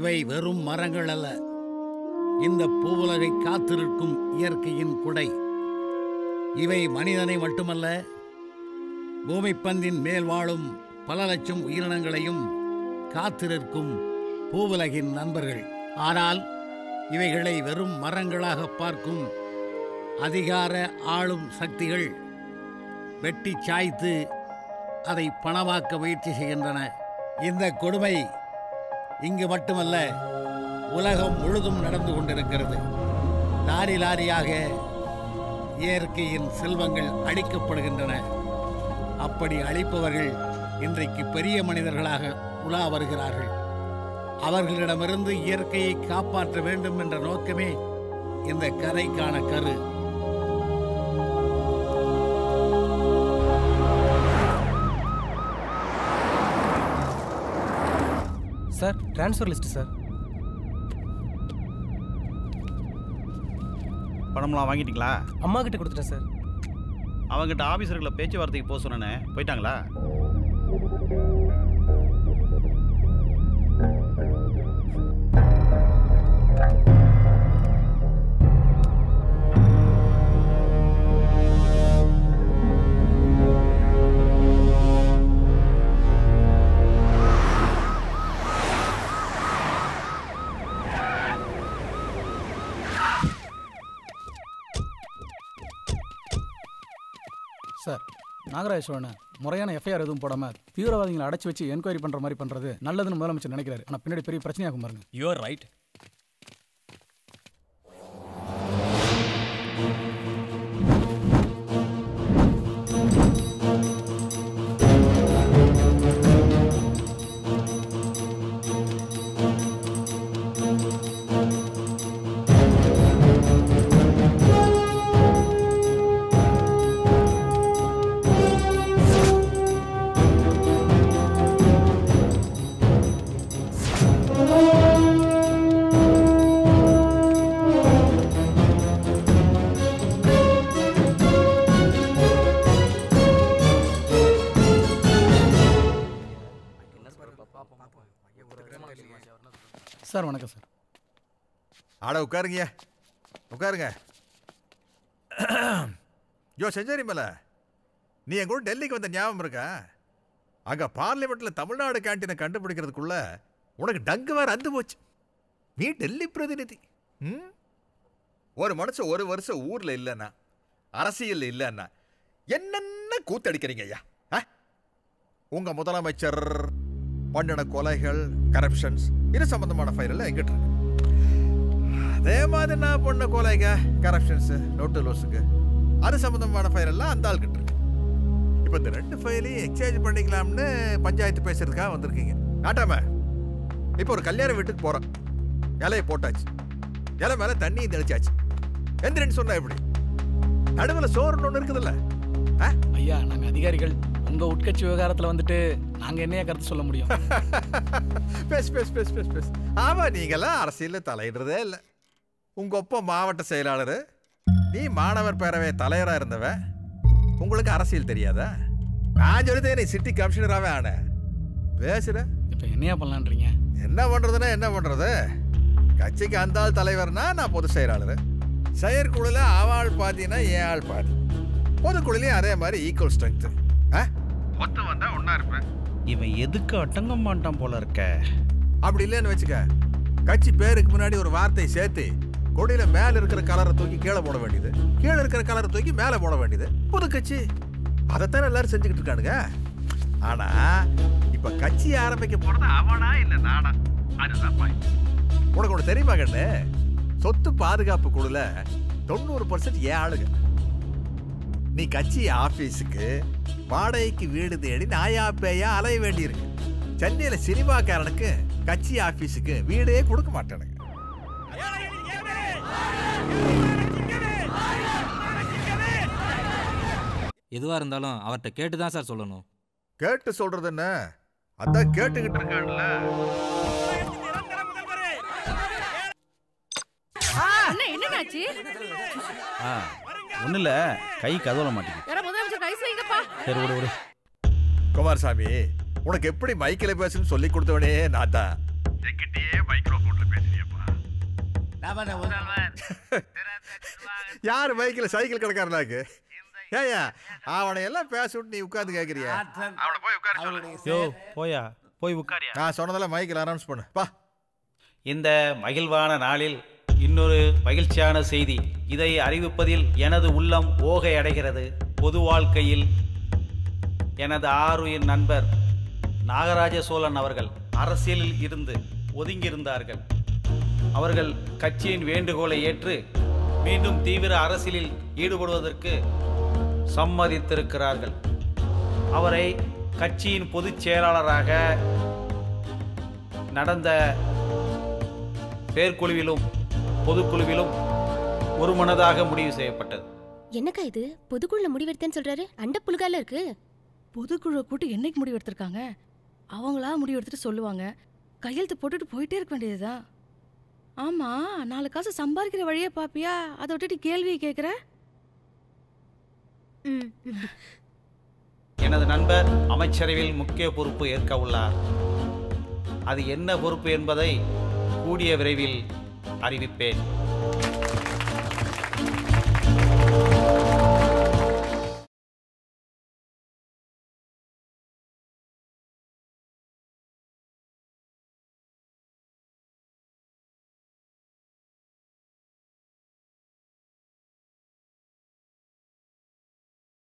இவை வெறும் மரங்கள் அல்ல, இந்த பூவுலகை காத்திருக்கும் இயற்கையின் குடை. இவை மனிதனை மட்டுமல்ல, பூமிப்பந்தின் மேல் வாழும் பல லட்சம் உயிரினங்களையும் காத்திருக்கும் பூவுலகின் நண்பர்கள். ஆனால் இவைகளை வெறும் மரங்களாக பார்க்கும் அதிகார ஆளும் சக்திகள் வெட்டி சாய்த்து அதை பணமாக்க முயற்சி செய்கின்றன. இந்த கொடுமை இங்கு மட்டுமல்ல, உலகம் முழுதும் நடந்து கொண்டிருக்கிறது. லாரி லாரியாக இயற்கையின் செல்வங்கள் அழிக்கப்படுகின்றன. அப்படி அழிப்பவர்கள் இன்றைக்கு பெரிய மனிதர்களாக உலா வருகிறார்கள். அவர்களிடமிருந்து இயற்கையை காப்பாற்ற வேண்டும் என்ற நோக்கமே இந்த கதைக்கான கரு. Sir, transfer list sir. பணம்லாம் வாங்கிட்டீங்களா? அம்மா கிட்ட கொடுத்துட்டேன் சார். அவங்ககிட்ட ஆஃபீஸர்களை பேச்சுவார்த்தைக்கு போக சொன்னேனே, போயிட்டாங்களா? சார், நாகராஜ் சோழனை முறையான எஃப்ஐஆர் எதுவும் போடாமல் தீவிரவாதிகளை அடைச்சி வச்சு என்கொயரி பண்ணுற மாதிரி பண்ணுறது நல்லதுன்னு முதலமைச்சர் நினைக்கிறாரு. ஆனால் பின்னாடி பெரிய பிரச்சனையாகும் பாருங்க. You are right. சார் வணக்கம் சார். ஆட உட்காருங்க, உட்காருங்க. யோ செஞ்சேரி மலை, நீ என் கூட டெல்லிக்கு வந்த ஞாபகம் இருக்கா? அங்கே பார்லிமெண்ட்டில் தமிழ்நாடு கேன்டீனை கண்டுபிடிக்கிறதுக்குள்ள உனக்கு டங்கு வேறு அந்து போச்சு. நீ டெல்லி பிரதிநிதி. ஒரு மனுஷன் ஒரு வருஷம் ஊரில் இல்லைன்னா, அரசியல் இல்லைன்னா என்னென்ன கூத்தடிக்கிறீங்க ஐயா? உங்கள் முதலமைச்சர் பண்ணின கொலைகள், கரப்ஷன்ஸ், இது சம்பந்தமான ஃபைல் எங்கிட்ட இருக்கு. அதே மாதிரி நான் பண்ண கொலைங்க, கரப்ஷன்ஸ், நோட்டு லோஸுக்கு அது சம்பந்தமான ஃபைல் எல்லாம் அந்த ஆள் கிட்ட இருக்கு. இப்போ இந்த ரெண்டு ஃபைலையும் எக்ஸ்சேஞ்ச் பண்ணிக்கலாம்னு பஞ்சாயத்து பேசுறதுக்காக வந்திருக்கீங்க. நாட்டாம இப்போ ஒரு கல்யாண வீட்டுக்கு போறோம். இலையை போட்டாச்சு, இலை மேலே தண்ணியும் தெளிச்சாச்சு. எந்திரன்னு சொன்னா எப்படி? நடுவில் சோறுன்னு ஒன்று இருக்குதுல்ல? ஐயா, நாங்கள் அதிகாரிகள் உங்க உட்கட்சி விவகாரத்தில் வந்துட்டு நாங்கள் என்னையா கருத்து சொல்ல முடியும்? பேசு பேசு பேசு பேசு பேசு. ஆமாம், நீங்களாம் அரசியலில் தலையிடுறதே இல்லை. உங்கள் ஒப்ப மாவட்ட செயலாளர், நீ மாணவர் பேரவை தலைவராக இருந்தவ, உங்களுக்கு அரசியல் தெரியாதா? நான் சொல்லிட்டேன், நீ சிட்டி கமிஷனராகவே ஆன பேசுகிற. இப்போ என்னையா பண்ணலான்றீங்க? என்ன பண்ணுறதுன்னா என்ன பண்ணுறது? கட்சிக்கு அந்த ஆள் தலைவர்னா நான் பொதுச் செயலாளர். செயற்குழுல அவள் பாதினா ஏன் ஆள் பாதி. பொதுக்குழுலையும் அதே மாதிரி ஈக்குவல் ஸ்ட்ரென்த்து. ஒத்த வந்தா ஒன்னா இருப்பேன். இவன் எதுக்கு அடங்க மாட்டான் போல இருக்க. அப்படி இல்லைன்னு வச்சுக்க, கட்சி பேருக்கு முன்னாடி ஒரு வார்த்தை சேர்த்து கொடியில மேல இருக்கிற கலரை தூக்கி கீழே போட வேண்டியது, கீழே இருக்கிற கலரை தூக்கி மேலே போட வேண்டியது புது கட்சி. அதைத்தானே எல்லாரும் செஞ்சுக்கிட்டு இருக்கானுங்க. ஆனா இப்ப கட்சி ஆரம்பிக்க போறது அவனா இல்ல நானா? அதுதான் பாயிண்ட். உனக்கு ஒன்று தெரியுமா கண்ணு? சொத்து பாதுகாப்பு குழுல 90% ஏன் ஆளுங்க. நீ கட்சி ஆபீஸுக்கு வாடகைக்கு வீடு தேடி நாயா பேயா அலைய வேண்டியிருக்கு. சென்னையில சினிமாக்காரனுக்கு கட்சி ஆபீஸுக்கு வீடே கொடுக்க மாட்டானுங்க. எதுவா இருந்தாலும் அவர்கிட்ட கேட்டு தான் சார் சொல்லணும். கேட்டு சொல்றது என்ன? அதான் கேட்டுக்கிட்டு இருக்கான்ல. என்னன்னாச்சு? ஒன்றும் இல்லை, கை கதவுல மாட்டேங்குது. சரி விடு விடு. குமாரசாமி, உனக்கு எப்படி மைக்கில் பேசணும்னு சொல்லி கொடுத்தவனே நான் தான். என்கிட்டயே மைக்ரோஃபோன்ல பேசுறியப்பா. யார் பைக்கில் சைக்கிள் கிடக்காரனாக்கு? ஏயா அவனை எல்லாம் பேச விட்டு நீ உட்காந்து கேட்குறியா? அவனை போய் உட்கார. யோ போயா போய் உட்காரியா. நான் சொன்னதெல்லாம் மைக்கில் அனௌன்ஸ் பண்ணு பா. இந்த மகிழ்வான நாளில் இன்னொரு மகிழ்ச்சியான செய்தி. இதை அறிவிப்பதில் எனது உள்ளம் ஓகை அடைகிறது. பொது வாழ்க்கையில் எனது ஆருயிர் நண்பர் நாகராஜ சோழன் அவர்கள் அரசியலில் இருந்து ஒதுங்கியிருந்தார்கள். அவர்கள் கட்சியின் வேண்டுகோளை ஏற்று மீண்டும் தீவிர அரசியலில் ஈடுபடுவதற்கு சம்மதித்திருக்கிறார்கள். அவரை கட்சியின் பொதுச் செயலாளராக நடந்த செயற்குழுவிலும் பொதுக்குழுவிலும் ஒருமனதாக முடிவு செய்யப்பட்டது. என்னக்கா இது பொதுக்குழுல முடிவெடுத்தேன்னு சொல்றாரு? அண்ட புழுகால இருக்கு. பொதுக்குழு கூட்டி என்னைக்கு முடிவு எடுத்திருக்காங்க? அவங்களா முடிவு எடுத்துட்டு சொல்லுவாங்க. கையெழுத்து போட்டுட்டு போயிட்டே இருக்க வேண்டியதுதான். ஆமா, 4 காசு சம்பாதிக்கிற வழியே பாப்பியா? அதை விட்டுட்டு கேள்வியை கேட்குற? எனது நண்பர் அமைச்சரவையில் முக்கிய பொறுப்பு ஏற்க உள்ளார். அது என்ன பொறுப்பு என்பதை கூடிய விரைவில் அறிவிப்பேன்.